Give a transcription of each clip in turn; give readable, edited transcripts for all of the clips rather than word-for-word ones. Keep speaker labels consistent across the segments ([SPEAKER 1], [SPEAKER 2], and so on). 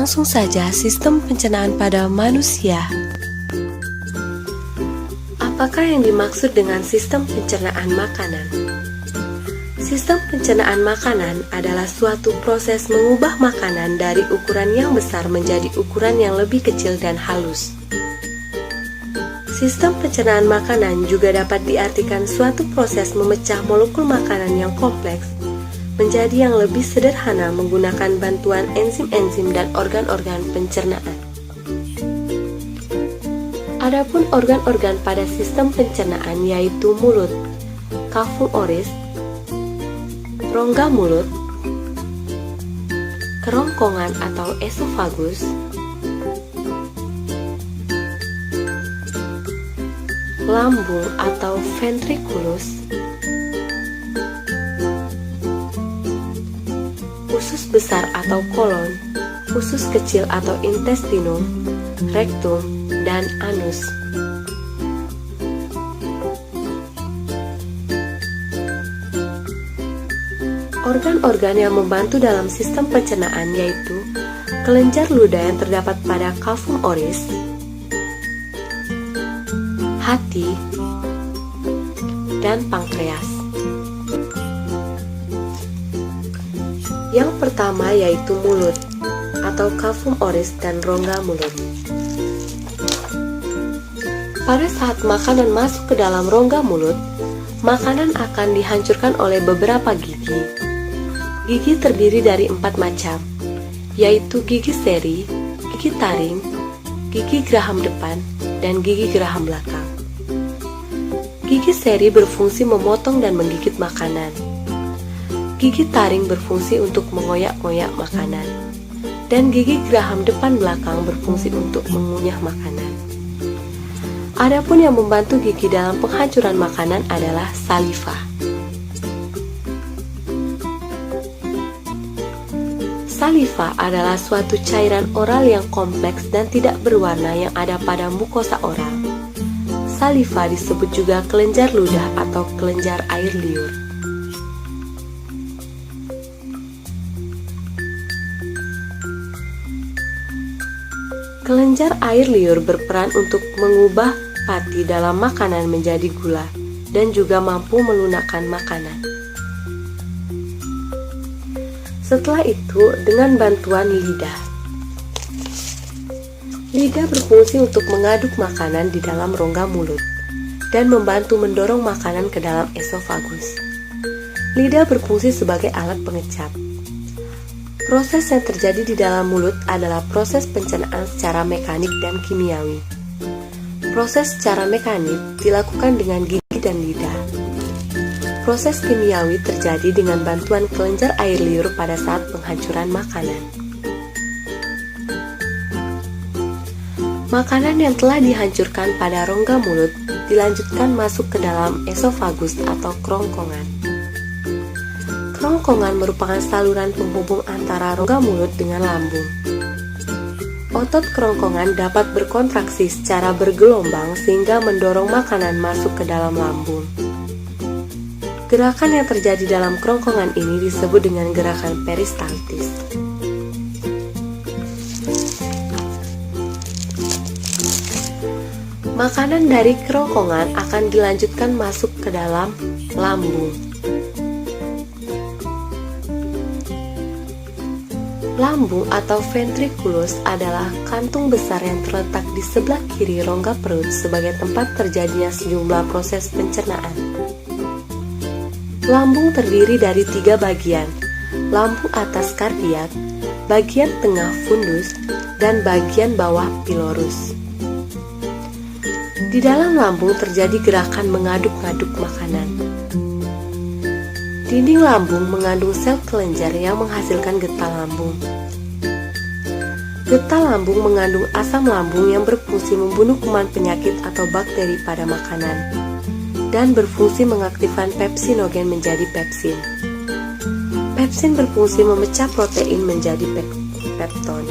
[SPEAKER 1] Langsung saja sistem pencernaan pada manusia. Apakah yang dimaksud dengan sistem pencernaan makanan? Sistem pencernaan makanan adalah suatu proses mengubah makanan dari ukuran yang besar menjadi ukuran yang lebih kecil dan halus. Sistem pencernaan makanan juga dapat diartikan suatu proses memecah molekul makanan yang kompleks menjadi yang lebih sederhana menggunakan bantuan enzim-enzim dan organ-organ pencernaan. Adapun organ-organ pada sistem pencernaan yaitu mulut, cavum oris, rongga mulut, kerongkongan atau esofagus, lambung atau ventriculus, usus besar atau kolon, usus kecil atau intestinum, rektum, dan anus. Organ-organ yang membantu dalam sistem pencernaan yaitu kelenjar ludah yang terdapat pada cavum oris, hati, dan pankreas. Yang pertama yaitu mulut atau cavum oris dan rongga mulut. Pada saat makanan masuk ke dalam rongga mulut, makanan akan dihancurkan oleh beberapa gigi. Gigi terdiri dari 4 macam, yaitu gigi seri, gigi taring, gigi geraham depan, dan gigi geraham belakang. Gigi seri berfungsi memotong dan menggigit makanan. Gigi taring berfungsi untuk mengoyak-ngoyak makanan. Dan gigi geraham depan belakang berfungsi untuk mengunyah makanan. Adapun yang membantu gigi dalam penghancuran makanan adalah saliva. Saliva adalah suatu cairan oral yang kompleks dan tidak berwarna yang ada pada mukosa oral. Saliva disebut juga kelenjar ludah atau kelenjar air liur. Kelenjar air liur berperan untuk mengubah pati dalam makanan menjadi gula dan juga mampu melunakkan makanan. Setelah itu, dengan bantuan lidah. Lidah berfungsi untuk mengaduk makanan di dalam rongga mulut dan membantu mendorong makanan ke dalam esofagus. Lidah berfungsi sebagai alat pengecap. Proses yang terjadi di dalam mulut adalah proses pencernaan secara mekanik dan kimiawi. Proses secara mekanik dilakukan dengan gigi dan lidah. Proses kimiawi terjadi dengan bantuan kelenjar air liur pada saat penghancuran makanan. Makanan yang telah dihancurkan pada rongga mulut dilanjutkan masuk ke dalam esofagus atau kerongkongan. Kerongkongan merupakan saluran penghubung antara rongga mulut dengan lambung. Otot kerongkongan dapat berkontraksi secara bergelombang sehingga mendorong makanan masuk ke dalam lambung. Gerakan yang terjadi dalam kerongkongan ini disebut dengan gerakan peristaltis. Makanan dari kerongkongan akan dilanjutkan masuk ke dalam lambung. Lambung atau ventriculus adalah kantung besar yang terletak di sebelah kiri rongga perut sebagai tempat terjadinya sejumlah proses pencernaan. Lambung terdiri dari 3 bagian, lambung atas kardiak, bagian tengah fundus, dan bagian bawah pilorus. Di dalam lambung terjadi gerakan mengaduk-ngaduk makanan. Dinding lambung mengandung sel kelenjar yang menghasilkan getah lambung. Getah lambung mengandung asam lambung yang berfungsi membunuh kuman penyakit atau bakteri pada makanan dan berfungsi mengaktifkan pepsinogen menjadi pepsin. Pepsin berfungsi memecah protein menjadi pepton.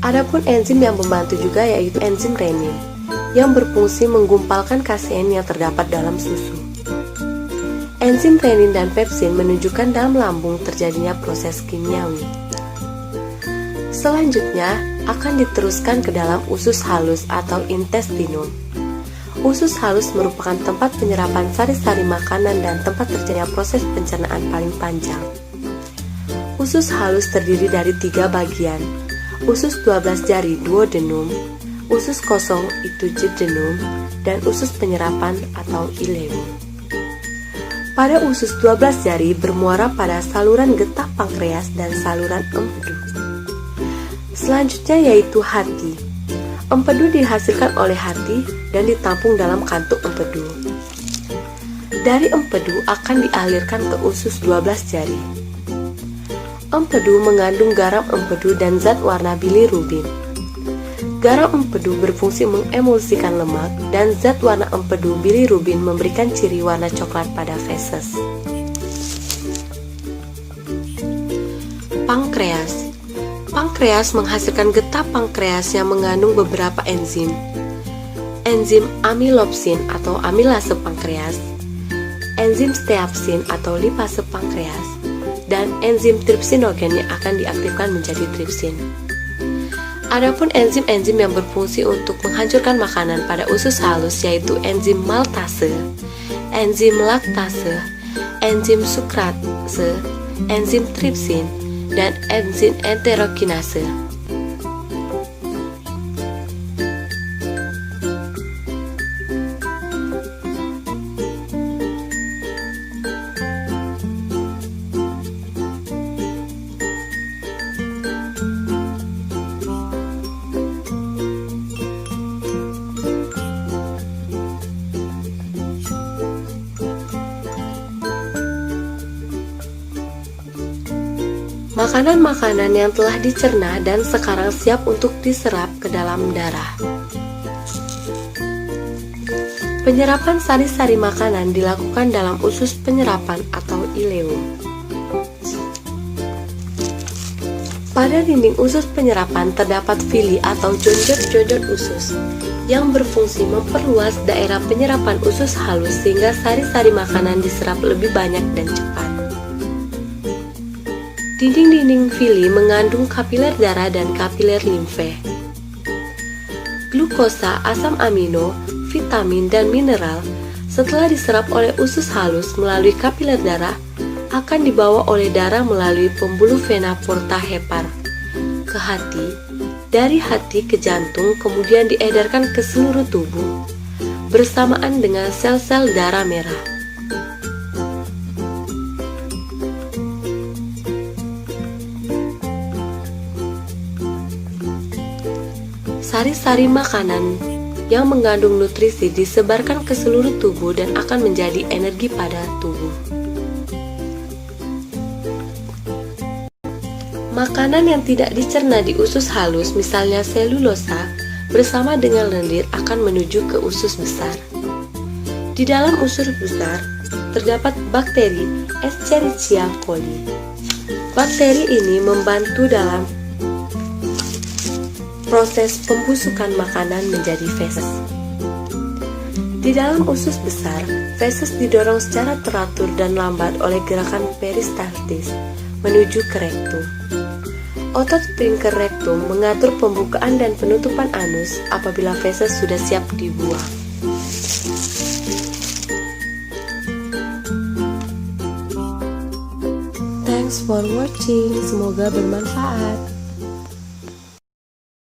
[SPEAKER 1] Adapun enzim yang membantu juga yaitu enzim renin yang berfungsi menggumpalkan kasein yang terdapat dalam susu. Enzim renin dan pepsin menunjukkan dalam lambung terjadinya proses kimiawi. Selanjutnya akan diteruskan ke dalam usus halus atau intestinum. Usus halus merupakan tempat penyerapan sari-sari makanan dan tempat terjadinya proses pencernaan paling panjang. Usus halus terdiri dari 3 bagian. Usus 12 jari duodenum, usus kosong itu jejunum, dan usus penyerapan atau ileum. Pada usus 12 jari bermuara pada saluran getah pankreas dan saluran empedu. Selanjutnya yaitu hati. Empedu dihasilkan oleh hati dan ditampung dalam kantuk empedu. Dari empedu akan dialirkan ke usus 12 jari. Empedu mengandung garam empedu dan zat warna bilirubin. Garam empedu berfungsi mengemulsikan lemak dan zat warna empedu bilirubin memberikan ciri warna coklat pada feses. Pankreas. Pankreas menghasilkan getah pankreas yang mengandung beberapa enzim. Enzim amilopsin atau amilase pankreas, enzim steapsin atau lipase pankreas, dan enzim tripsinogen yang akan diaktifkan menjadi tripsin. Adapun enzim-enzim yang berfungsi untuk menghancurkan makanan pada usus halus yaitu enzim maltase, enzim laktase, enzim sukrase, enzim tripsin, dan enzim enterokinase. Makanan-makanan yang telah dicerna dan sekarang siap untuk diserap ke dalam darah. Penyerapan sari-sari makanan dilakukan dalam usus penyerapan atau ileum. Pada dinding usus penyerapan terdapat villi atau jonjot-jonjot usus yang berfungsi memperluas daerah penyerapan usus halus sehingga sari-sari makanan diserap lebih banyak dan cepat. Dinding-dinding villi mengandung kapiler darah dan kapiler limfe. Glukosa, asam amino, vitamin, dan mineral setelah diserap oleh usus halus melalui kapiler darah akan dibawa oleh darah melalui pembuluh vena porta hepar ke hati, dari hati ke jantung kemudian diedarkan ke seluruh tubuh bersamaan dengan sel-sel darah merah. Sari-sari makanan yang mengandung nutrisi disebarkan ke seluruh tubuh dan akan menjadi energi pada tubuh. Makanan yang tidak dicerna di usus halus, misalnya selulosa, bersama dengan lendir akan menuju ke usus besar. Di dalam usus besar terdapat bakteri Escherichia coli. Bakteri ini membantu dalam proses pembusukan makanan menjadi feses. Di dalam usus besar, feses didorong secara teratur dan lambat oleh gerakan peristaltis menuju ke rektum. Otot sphincter rektum mengatur pembukaan dan penutupan anus apabila feses sudah siap dibuang. Thanks for watching, semoga bermanfaat.